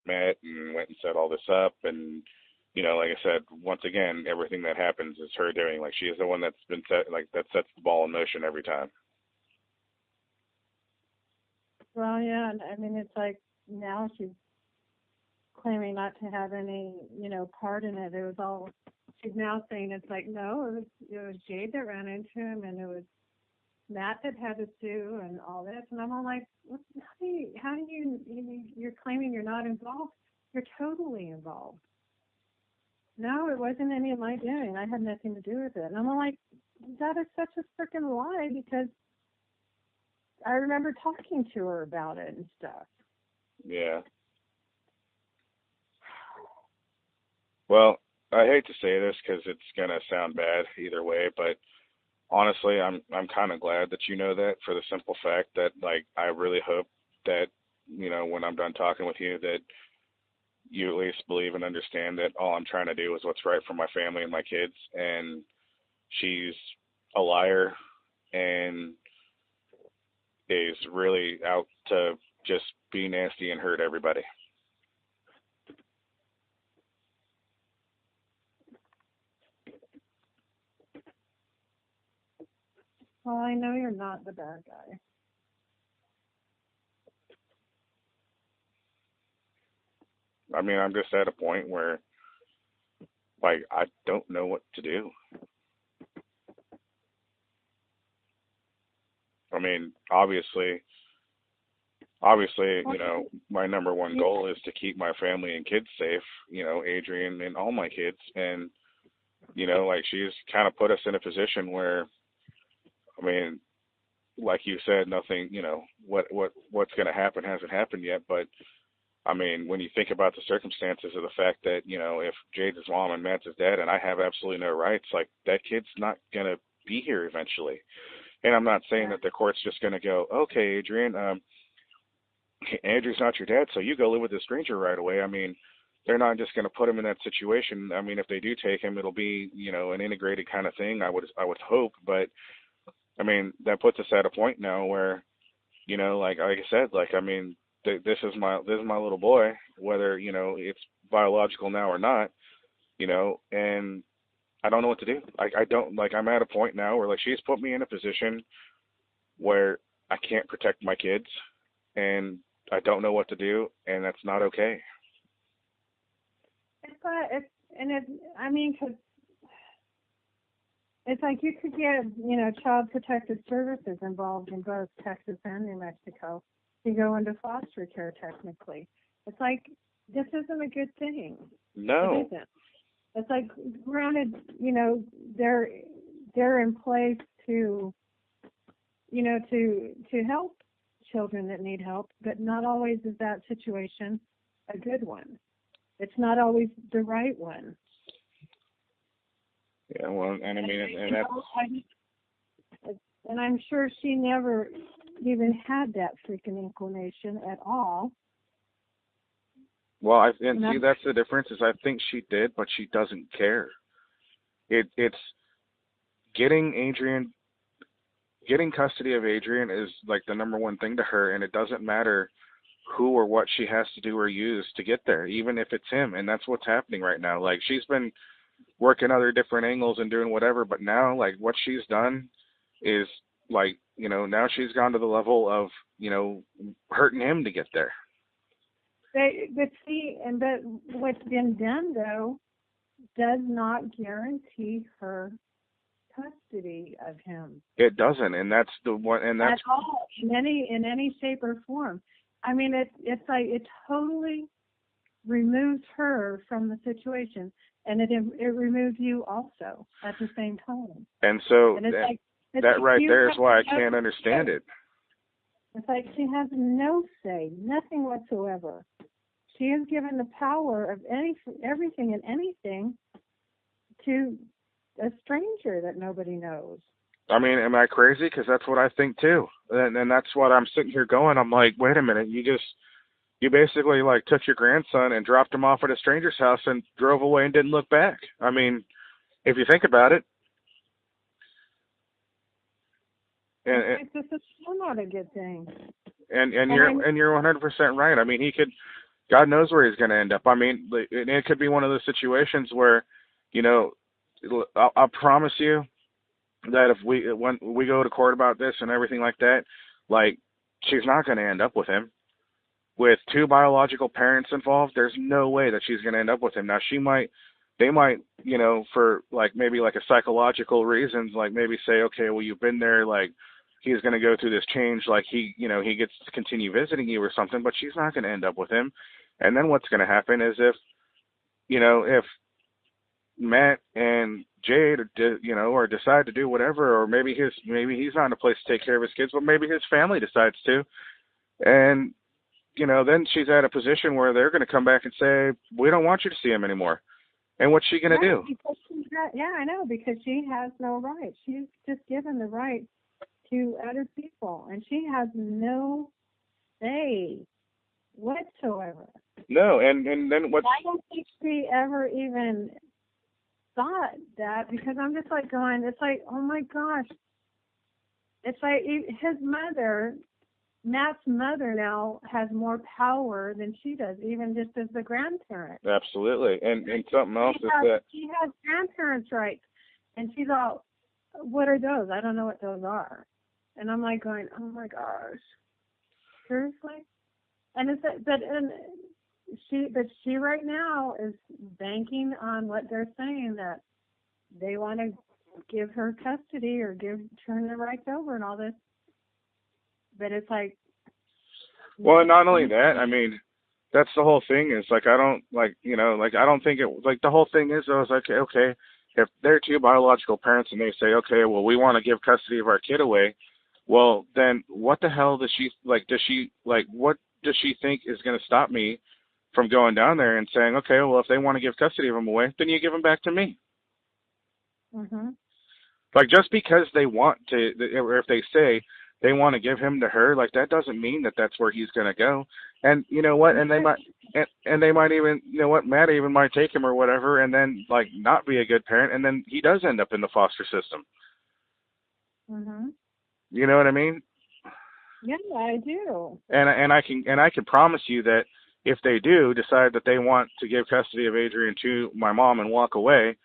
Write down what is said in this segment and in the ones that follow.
met and went and set all this up. And, like I said, once again, everything that happens is her doing. Like, she is the one that's been that sets the ball in motion every time. Well, yeah, and I mean, it's like now she's claiming not to have any, part in it. It was all, she's now saying it's like, no, it was Jade that ran into him, and it was Matt that had to sue and all this. And I'm all like, how do you're claiming you're not involved? You're totally involved. No, it wasn't any of my doing. I had nothing to do with it. And I'm all like, that is such a freaking lie, because I remember talking to her about it and stuff. Yeah. Well, I hate to say this because it's gonna sound bad either way, but honestly, I'm kind of glad that you know that, for the simple fact that, like, I really hope that, when I'm done talking with you, that you at least believe and understand that all I'm trying to do is what's right for my family and my kids. And she's a liar and is really out to just be nasty and hurt everybody. Well, I know you're not the bad guy. I mean, I'm just at a point where, like, I don't know what to do. I mean, obviously, my number one goal is to keep my family and kids safe, Adrian and all my kids. And, like, she's kind of put us in a position where, I mean, like you said, nothing, what's going to happen hasn't happened yet. But, I mean, when you think about the circumstances of the fact that, if Jade's his mom and Matt's his dad and I have absolutely no rights, like, that kid's not going to be here eventually. And I'm not saying that the court's just going to go, okay, Adrian, Andrew's not your dad, so you go live with this stranger right away. I mean, they're not just going to put him in that situation. I mean, if they do take him, it'll be, an integrated kind of thing, I would hope. But, I mean, that puts us at a point now where, like I said, like, I mean, this is my little boy, whether, it's biological now or not, and I don't know what to do. I don't, like, I'm at a point now where, like, she's put me in a position where I can't protect my kids, and I don't know what to do, and that's not okay. I mean, because it's like you could get, Child Protective Services involved in both Texas and New Mexico. You go into foster care, technically. It's like, this isn't a good thing. No. It isn't. It's like, granted, they're in place to, to help children that need help, but not always is that situation a good one. It's not always the right one. Yeah, well, and I mean, and that's... And I'm sure she never even had that freaking inclination at all. Well, see, that's the difference, is I think she did, but she doesn't care. It's getting custody of Adrian is, like, the number one thing to her, and it doesn't matter who or what she has to do or use to get there, even if it's him. And that's what's happening right now. Like, she's been working other different angles and doing whatever, but now, like, what she's done is, like, now she's gone to the level of, hurting him to get there. But what's been done, though, does not guarantee her custody of him. It doesn't, and that's the one, and that's at all, in any shape or form. I mean, it's like it totally removes her from the situation, and it removes you also at the same time. And so that right there is why I can't understand it. It's like she has no say, nothing whatsoever. She is given the power of everything and anything to a stranger that nobody knows. I mean, am I crazy? Because that's what I think too. And that's what I'm sitting here going. I'm like, wait a minute, you basically, like, took your grandson and dropped him off at a stranger's house and drove away and didn't look back. I mean, if you think about it. This is still not a good thing. And you're 100% right. I mean, he could God knows where he's going to end up. I mean, it could be one of those situations where, you know, I'll promise you that if when we go to court about this and everything like that, like, she's not going to end up with him. With two biological parents involved, there's no way that she's going to end up with him. Now, they might, for like maybe like a psychological reasons, like maybe say, okay, well, you've been there, like, he's going to go through this change, like he gets to continue visiting you or something, but she's not going to end up with him. And then what's going to happen is if Matt and Jade, or decide to do whatever, or maybe he's not in a place to take care of his kids, but maybe his family decides to, and then she's at a position where they're going to come back and say, we don't want you to see him anymore. And what's she going to do? Yeah, I know, because she has no right. She's just given the right to other people, and she has no say whatsoever. No, and then what? I don't think she ever even thought that, because I'm just like going, it's like, oh my gosh. It's like his mother, Matt's mother now has more power than she does, even just as the grandparent. Absolutely. And something else is that she has grandparents' rights. And she's all, what are those? I don't know what those are. And I'm like going, oh my gosh. Seriously? And it's but she right now is banking on what they're saying, that they want to give her custody or turn the rights over and all this. But it's like, well, not only that, I mean, that's the whole thing is like, I don't I don't think it, like, the whole thing is, I was like, okay, if they're two biological parents and they say, okay, well, we want to give custody of our kid away, well, then what the hell does she, what does she think is going to stop me from going down there and saying, okay, well, if they want to give custody of him away, then you give him back to me. mm-hmm. Like, just because they want to, or if they say they want to give him to her, like, that doesn't mean that that's where he's going to go. And you know what? And they might, and they might even, Matt even might take him or whatever, and then like not be a good parent, and then he does end up in the foster system. Mm-hmm. You know what I mean? Yeah, I do. And I can promise you that if they do decide that they want to give custody of Adrian to my mom and walk away,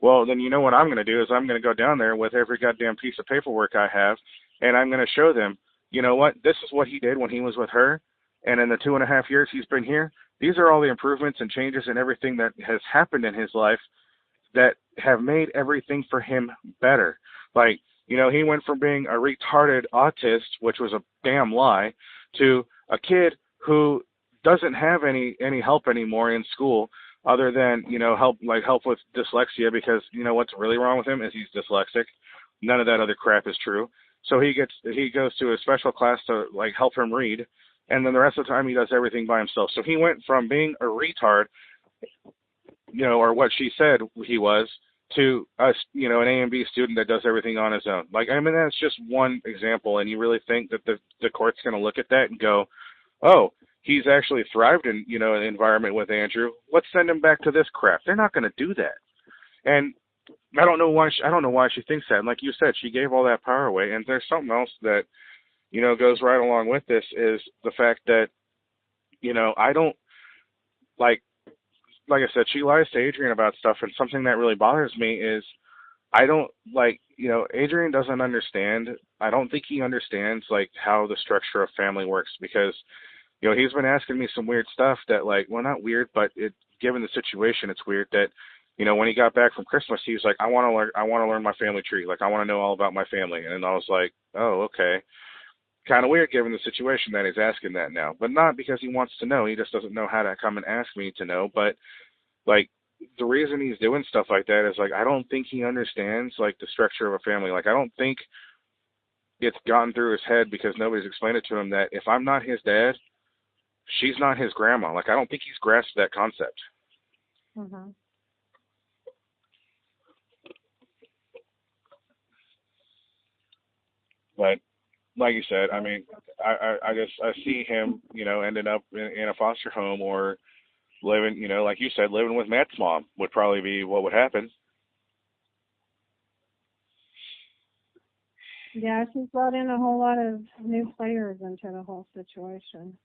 well, then you know what I'm going to do is I'm going to go down there with every goddamn piece of paperwork I have, and I'm going to show them, you know what, this is what he did when he was with her, and in the 2.5 years he's been here, these are all the improvements and changes and everything that has happened in his life that have made everything for him better. Like, he went from being a retarded autist, which was a damn lie, to a kid who doesn't have any help anymore in school, other than help with dyslexia, because what's really wrong with him is he's dyslexic. None of that other crap is true. So he goes to a special class to help him read, and then the rest of the time he does everything by himself. So he went from being a retard, or what she said he was, to us, an A and B student that does everything on his own. That's just one example, and you really think that the court's going to look at that and go, oh, he's actually thrived in, an environment with Andrew. Let's send him back to this crap. They're not going to do that. And I don't know why she thinks that. And like you said, she gave all that power away. And there's something else that, goes right along with this, is the fact that, I don't like I said, she lies to Adrian about stuff, and something that really bothers me is I don't Adrian doesn't understand. I don't think he understands how the structure of family works, because he's been asking me some weird stuff that, well, not weird, but given the situation, it's weird that, when he got back from Christmas, he was like, I want to learn my family tree. I want to know all about my family. And I was like, oh, okay. Kind of weird given the situation that he's asking that now, but not because he wants to know. He just doesn't know how to come and ask me to know. But the reason he's doing stuff like that is I don't think he understands the structure of a family. I don't think it's gotten through his head, because nobody's explained it to him, that if I'm not his dad, she's not his grandma. I don't think he's grasped that concept. Mm-hmm. But like you said, I mean, I see him, ending up in a foster home, or living, like you said, living with Matt's mom would probably be what would happen. Yeah, she's brought in a whole lot of new players into the whole situation.